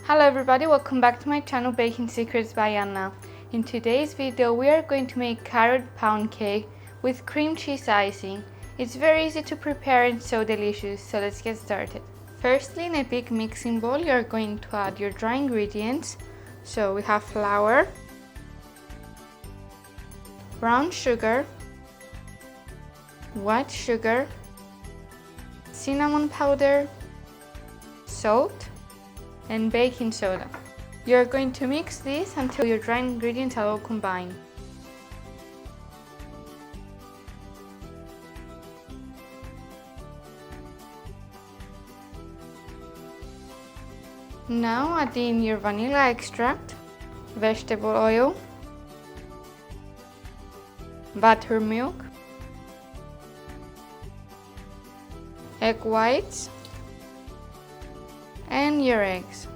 Hello everybody, welcome back to my channel Baking Secrets by Anna. In today's video we are going to make carrot pound cake with cream cheese icing. It's very easy to prepare and so delicious, so let's get started. Firstly, in a big mixing bowl you are going to add your dry ingredients. So we have flour, brown sugar, white sugar, cinnamon powder, salt, and baking soda. You're going to mix this until your dry ingredients are all combined. Now add in your vanilla extract, vegetable oil, buttermilk, egg whites, and your eggs.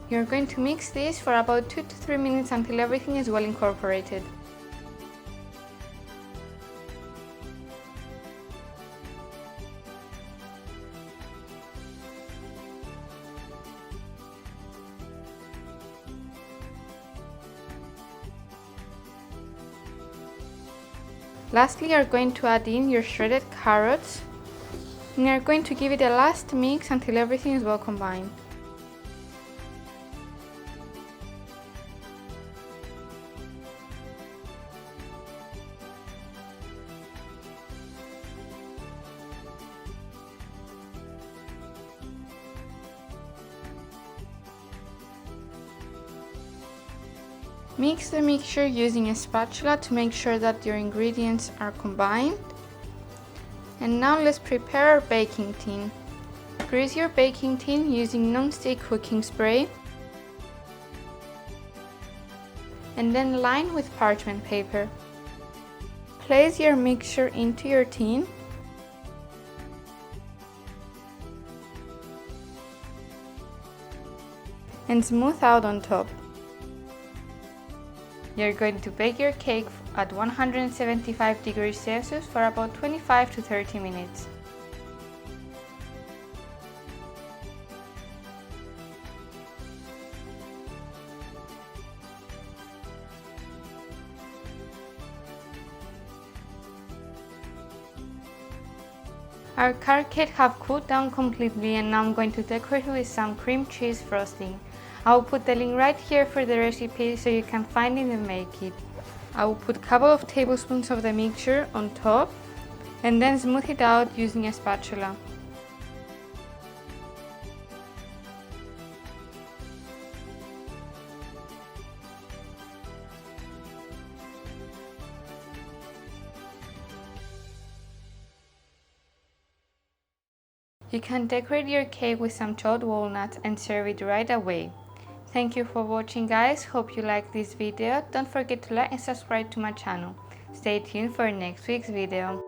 You're going to mix this for about 2 to 3 minutes until everything is well incorporated. Lastly, you're going to add in your shredded carrots. And you're going to give it a last mix until everything is well combined. Mix the mixture using a spatula to make sure that your ingredients are combined. And now let's prepare our baking tin. Grease your baking tin using non-stick cooking spray and then line with parchment paper. Place your mixture into your tin and smooth out on top. You're going to bake your cake at 175 degrees Celsius for about 25 to 30 minutes. Our carrot cake have cooled down completely, and now I'm going to decorate with some cream cheese frosting. I will put the link right here for the recipe so you can find it and make it. I will put a couple of tablespoons of the mixture on top and then smooth it out using a spatula. You can decorate your cake with some chopped walnuts and serve it right away. Thank you for watching, guys. Hope you liked this video. Don't forget to like and subscribe to my channel. Stay tuned for next week's video.